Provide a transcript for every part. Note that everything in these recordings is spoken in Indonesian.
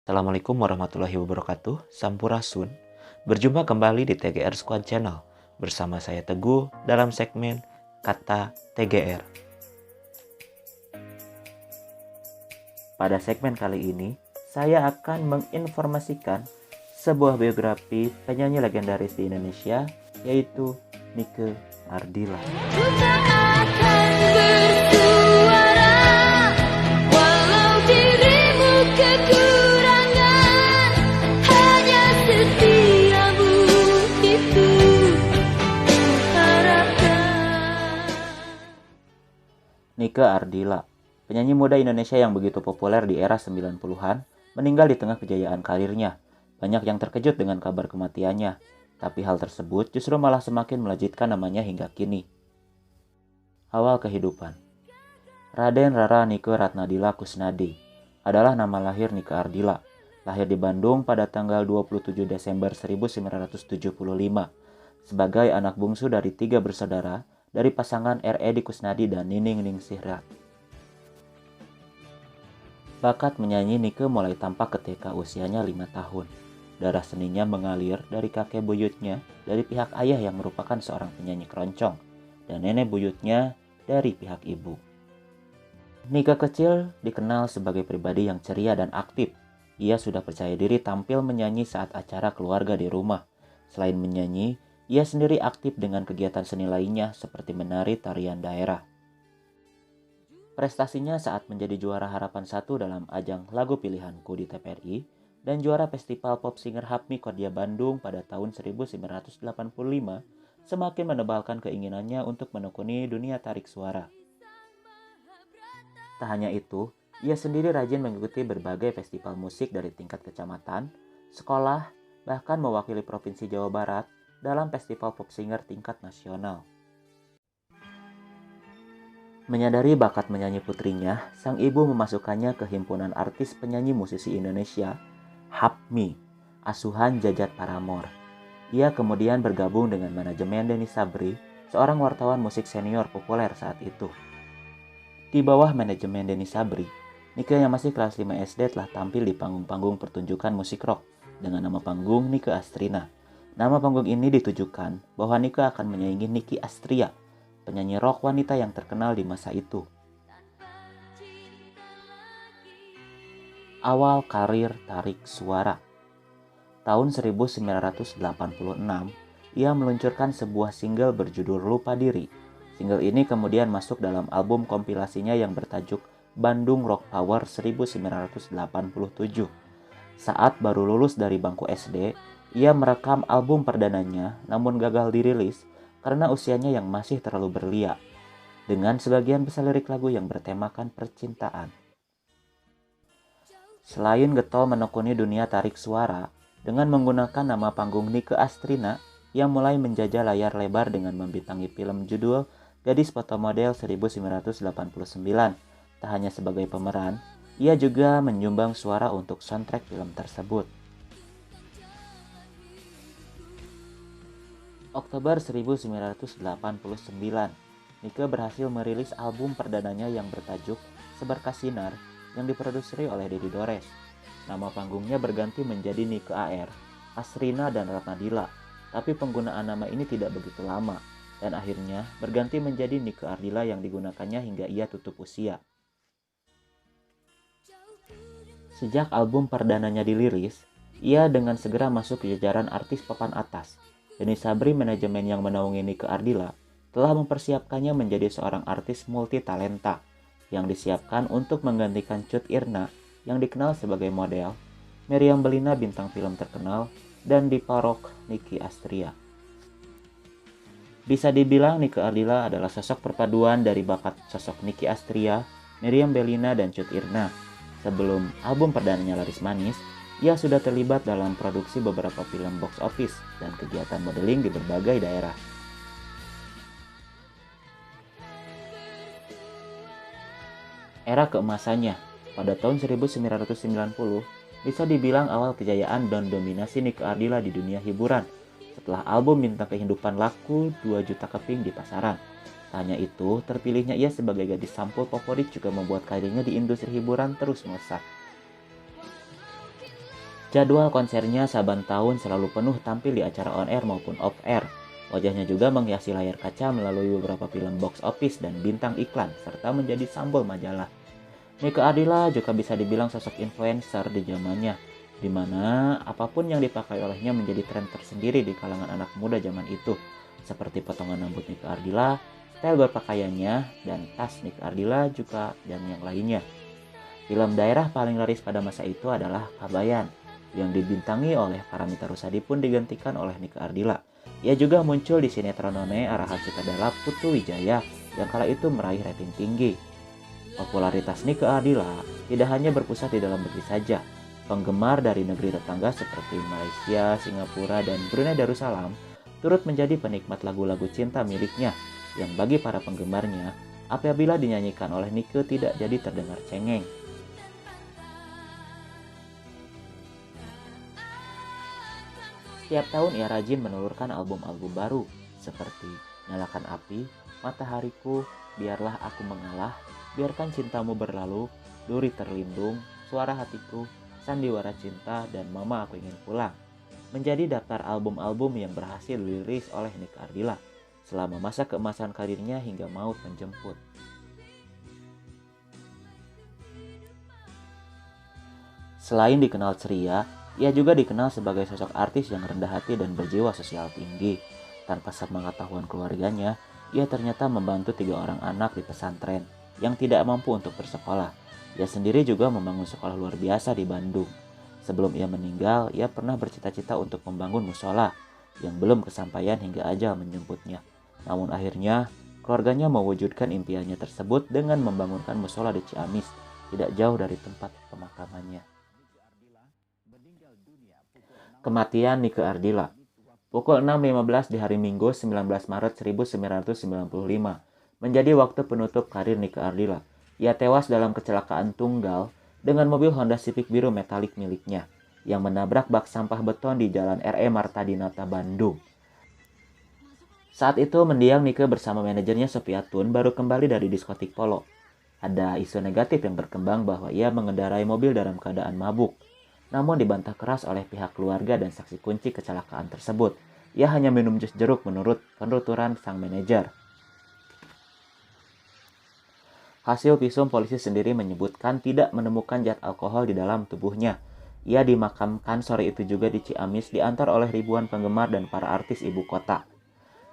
Assalamualaikum warahmatullahi wabarakatuh, Sampurasun. Berjumpa kembali di TGR Squad Channel bersama saya Teguh dalam segmen Kata TGR. Pada segmen kali ini, saya akan menginformasikan sebuah biografi penyanyi legendaris di Indonesia, yaitu Nike Ardila. Nike Ardila, penyanyi muda Indonesia yang begitu populer di era 90-an, meninggal di tengah kejayaan karirnya. Banyak yang terkejut dengan kabar kematiannya, tapi hal tersebut justru malah semakin melejitkan namanya hingga kini. Awal kehidupan. Raden Rara Nike Ratnadila Kusnadi adalah nama lahir Nike Ardila. Lahir di Bandung pada tanggal 27 Desember 1975 sebagai anak bungsu dari 3 bersaudara dari pasangan R.E.D. Kusnadi dan Nining Ningsihrat. Bakat menyanyi Nike mulai tampak ketika usianya 5 tahun. Darah seninya mengalir dari kakek buyutnya dari pihak ayah yang merupakan seorang penyanyi keroncong dan nenek buyutnya dari pihak ibu. Nike kecil dikenal sebagai pribadi yang ceria dan aktif. Ia sudah percaya diri tampil menyanyi saat acara keluarga di rumah. Selain menyanyi, ia sendiri aktif dengan kegiatan seni lainnya seperti menari tarian daerah. Prestasinya saat menjadi juara Harapan 1 dalam ajang lagu pilihanku di TVRI dan juara Festival Pop Singer HAPMI Kodia Bandung pada tahun 1985 semakin menebalkan keinginannya untuk menekuni dunia tarik suara. Tak hanya itu, ia sendiri rajin mengikuti berbagai festival musik dari tingkat kecamatan, sekolah, bahkan mewakili Provinsi Jawa Barat dalam festival pop singer tingkat nasional. Menyadari bakat menyanyi putrinya, sang ibu memasukkannya ke Himpunan Artis Penyanyi Musisi Indonesia, HAPMI, asuhan Jajat Paramore. Ia kemudian bergabung dengan manajemen Denny Sabri, seorang wartawan musik senior populer saat itu. Di bawah manajemen Denny Sabri, Nike yang masih kelas 5 SD telah tampil di panggung-panggung pertunjukan musik rock dengan nama panggung Nike Astrina. Nama panggung ini ditujukan bahwa Nike akan menyaingi Nicky Astria, penyanyi rock wanita yang terkenal di masa itu. Awal karir tarik suara. Tahun 1986, ia meluncurkan sebuah single berjudul Lupa Diri. Single ini kemudian masuk dalam album kompilasinya yang bertajuk Bandung Rock Power 1987. Saat baru lulus dari bangku SD, ia merekam album perdananya namun gagal dirilis karena usianya yang masih terlalu belia, dengan sebagian besar lirik lagu yang bertemakan percintaan. Selain getol menekuni dunia tarik suara, dengan menggunakan nama panggung Nike Astrina yang mulai menjajah layar lebar dengan membintangi film judul Gadis Foto Model 1989, tak hanya sebagai pemeran, ia juga menyumbang suara untuk soundtrack film tersebut. Oktober 1989, Nike berhasil merilis album perdananya yang bertajuk Seberkas Sinar yang diproduksi oleh Dedi Dores. Nama panggungnya berganti menjadi Nike AR, Asrina dan Ratnadila, tapi penggunaan nama ini tidak begitu lama dan akhirnya berganti menjadi Nike Ardila yang digunakannya hingga ia tutup usia. Sejak album perdananya dirilis, ia dengan segera masuk ke jajaran artis papan atas. Denny Sabri, manajemen yang menaungi Nike Ardila, telah mempersiapkannya menjadi seorang artis multi talenta yang disiapkan untuk menggantikan Cut Irna yang dikenal sebagai model, Meriam Bellina bintang film terkenal, dan Dipa Rock Nicky Astria. Bisa dibilang Nike Ardila adalah sosok perpaduan dari bakat sosok Nicky Astria, Meriam Bellina, dan Cut Irna. Sebelum album perdananya laris manis, ia sudah terlibat dalam produksi beberapa film box office dan kegiatan modeling di berbagai daerah. Era keemasannya, pada tahun 1990, bisa dibilang awal kejayaan dan dominasi Nike Ardila di dunia hiburan setelah album Bintang Kehidupan laku 2 juta keping di pasaran. Tak hanya itu, terpilihnya ia sebagai gadis sampul favorit juga membuat karirnya di industri hiburan terus melesat. Jadwal konsernya saban tahun selalu penuh tampil di acara on air maupun off air. Wajahnya juga menghiasi layar kaca melalui beberapa film box office dan bintang iklan, serta menjadi simbol majalah. Nike Ardilla juga bisa dibilang sosok influencer di zamannya, di mana apapun yang dipakai olehnya menjadi tren tersendiri di kalangan anak muda zaman itu, seperti potongan rambut Nike Ardilla, style berpakaiannya, dan tas Nike Ardilla juga dan yang lainnya. Film daerah paling laris pada masa itu adalah Kabayan, yang dibintangi oleh Paramitha Rusady pun digantikan oleh Nike Ardilla. Ia juga muncul di sinetron None arahan sutradara Putu Wijaya yang kala itu meraih rating tinggi. Popularitas Nike Ardilla tidak hanya berpusat di dalam negeri saja. Penggemar dari negeri tetangga seperti Malaysia, Singapura, dan Brunei Darussalam turut menjadi penikmat lagu-lagu cinta miliknya yang bagi para penggemarnya, apabila dinyanyikan oleh Nike tidak jadi terdengar cengeng. Setiap tahun ia rajin menelurkan album-album baru seperti Nyalakan Api, Matahariku, Biarlah Aku Mengalah, Biarkan Cintamu Berlalu, Duri Terlindung, Suara Hatiku, Sandiwara Cinta, dan Mama Aku Ingin Pulang. Menjadi daftar album-album yang berhasil dirilis oleh Nike Ardilla selama masa keemasan karirnya hingga maut menjemput. Selain dikenal ceria, ia juga dikenal sebagai sosok artis yang rendah hati dan berjiwa sosial tinggi. Tanpa sepengetahuan keluarganya, ia ternyata membantu 3 orang anak di pesantren yang tidak mampu untuk bersekolah. Ia sendiri juga membangun sekolah luar biasa di Bandung. Sebelum ia meninggal, ia pernah bercita-cita untuk membangun musola yang belum kesampaian hingga ajal menjemputnya. Namun akhirnya, keluarganya mewujudkan impiannya tersebut dengan membangunkan musola di Ciamis, tidak jauh dari tempat pemakamannya. Kematian Nike Ardilla. Pukul 6.15 di hari Minggu 19 Maret 1995 menjadi waktu penutup karir Nike Ardilla. Ia tewas dalam kecelakaan tunggal dengan mobil Honda Civic biru metalik miliknya yang menabrak bak sampah beton di Jalan R.E. Marta Dinata, Bandung. Saat itu mendiang Nike bersama manajernya Sofiatun baru kembali dari diskotik Polo. Ada isu negatif yang berkembang bahwa ia mengendarai mobil dalam keadaan mabuk. Namun dibantah keras oleh pihak keluarga dan saksi kunci kecelakaan tersebut. Ia hanya minum jus jeruk menurut penuturan sang manajer. Hasil visum polisi sendiri menyebutkan tidak menemukan zat alkohol di dalam tubuhnya. Ia dimakamkan sore itu juga di Ciamis diantar oleh ribuan penggemar dan para artis ibu kota.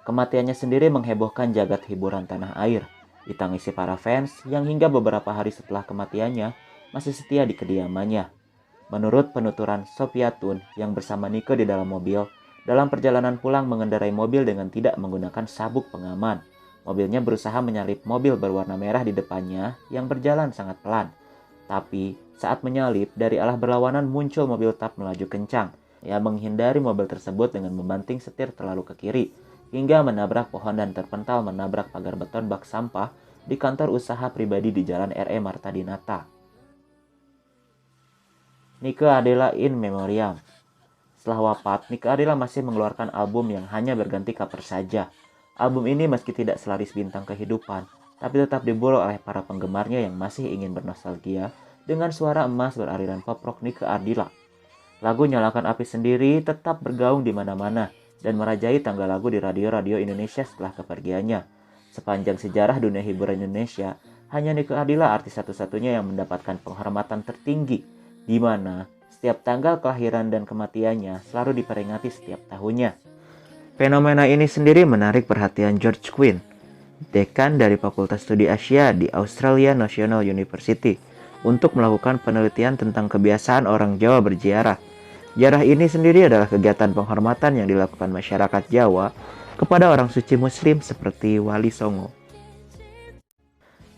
Kematiannya sendiri menghebohkan jagat hiburan tanah air. Ditangisi para fans yang hingga beberapa hari setelah kematiannya masih setia di kediamannya. Menurut penuturan Sofiatun yang bersama Nike di dalam mobil, dalam perjalanan pulang mengendarai mobil dengan tidak menggunakan sabuk pengaman. Mobilnya berusaha menyalip mobil berwarna merah di depannya yang berjalan sangat pelan. Tapi saat menyalip, dari arah berlawanan muncul mobil TAP melaju kencang. Ia menghindari mobil tersebut dengan membanting setir terlalu ke kiri, hingga menabrak pohon dan terpental menabrak pagar beton bak sampah di kantor usaha pribadi di Jalan R.E. Marta Dinata. Nike Ardilla in Memoriam. Setelah wafat, Nike Ardilla masih mengeluarkan album yang hanya berganti cover saja. Album ini meski tidak selaris bintang kehidupan, tapi tetap diburu oleh para penggemarnya yang masih ingin bernostalgia dengan suara emas beraliran pop rock Nike Ardilla. Lagu Nyalakan Api sendiri tetap bergaung di mana-mana dan merajai tangga lagu di radio-radio Indonesia setelah kepergiannya. Sepanjang sejarah dunia hiburan Indonesia, hanya Nike Ardilla artis satu-satunya yang mendapatkan penghormatan tertinggi, di mana setiap tanggal kelahiran dan kematiannya selalu diperingati setiap tahunnya. Fenomena ini sendiri menarik perhatian George Quinn, dekan dari Fakultas Studi Asia di Australian National University, untuk melakukan penelitian tentang kebiasaan orang Jawa berziarah. Ziarah ini sendiri adalah kegiatan penghormatan yang dilakukan masyarakat Jawa kepada orang suci muslim seperti Wali Songo.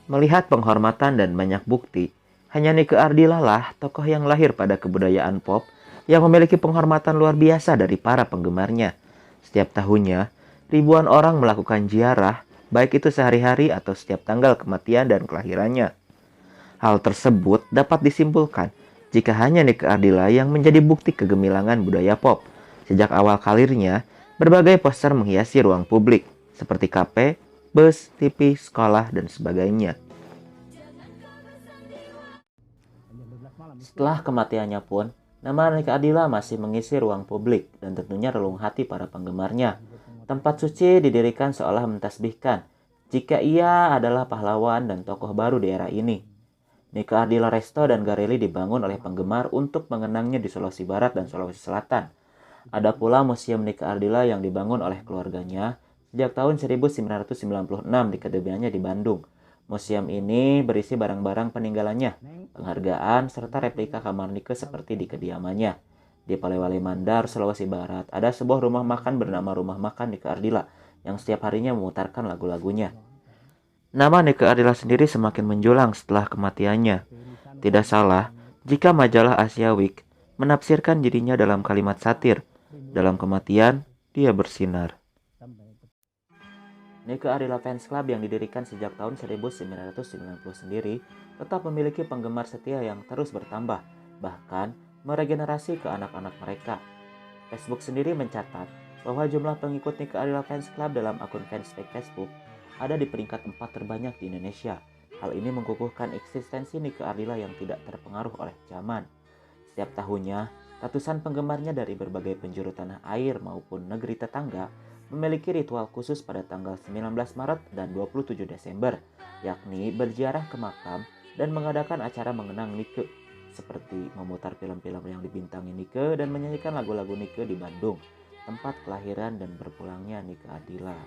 Melihat penghormatan dan banyak bukti, hanya Nike Ardilla lah tokoh yang lahir pada kebudayaan pop yang memiliki penghormatan luar biasa dari para penggemarnya. Setiap tahunnya, ribuan orang melakukan ziarah, baik itu sehari-hari atau setiap tanggal kematian dan kelahirannya. Hal tersebut dapat disimpulkan jika hanya Nike Ardilla yang menjadi bukti kegemilangan budaya pop. Sejak awal karirnya, berbagai poster menghiasi ruang publik, seperti kafe, bus, TV, sekolah, dan sebagainya. Setelah kematiannya pun, Nama Nika Ardila masih mengisi ruang publik dan tentunya relung hati para penggemarnya. Tempat suci didirikan seolah mentasbihkan jika ia adalah pahlawan dan tokoh baru di era ini. Nika Ardila Resto dan Gareli dibangun oleh penggemar untuk mengenangnya di Sulawesi Barat dan Sulawesi Selatan. Ada pula Museum Nika Ardila yang dibangun oleh keluarganya sejak tahun 1996 di kediamannya di Bandung. Museum ini berisi barang-barang peninggalannya, penghargaan, serta replika kamar Nike seperti di kediamannya. Di Polewali Mandar, Sulawesi Barat, ada sebuah rumah makan bernama Rumah Makan Nika Ardila yang setiap harinya memutarkan lagu-lagunya. Nama Nika Ardila sendiri semakin menjulang setelah kematiannya. Tidak salah jika majalah Asia Week menafsirkan dirinya dalam kalimat satir, dalam kematian dia bersinar. Nika Ardila Fans Club yang didirikan sejak tahun 1990 sendiri tetap memiliki penggemar setia yang terus bertambah, bahkan meregenerasi ke anak-anak mereka. Facebook sendiri mencatat bahwa jumlah pengikut Nika Ardila Fans Club dalam akun fanspage Facebook ada di peringkat 4 terbanyak di Indonesia. Hal ini mengukuhkan eksistensi Nika Ardila yang tidak terpengaruh oleh zaman. Setiap tahunnya, ratusan penggemarnya dari berbagai penjuru tanah air maupun negeri tetangga memiliki ritual khusus pada tanggal 19 Maret dan 27 Desember, yakni berziarah ke makam dan mengadakan acara mengenang Nike, seperti memutar film-film yang dibintangi Nike dan menyanyikan lagu-lagu Nike di Bandung, tempat kelahiran dan berpulangnya Nika Ardila.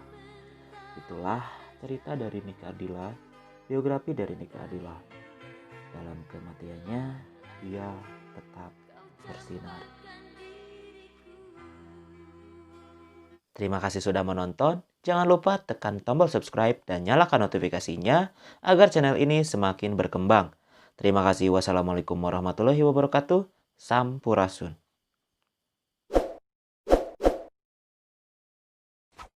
Itulah cerita dari Nika Ardila, biografi dari Nika Ardila. Dalam kematiannya, dia tetap bersinar. Terima kasih sudah menonton. Jangan lupa tekan tombol subscribe dan nyalakan notifikasinya agar channel ini semakin berkembang. Terima kasih. Wassalamualaikum warahmatullahi wabarakatuh. Sampurasun.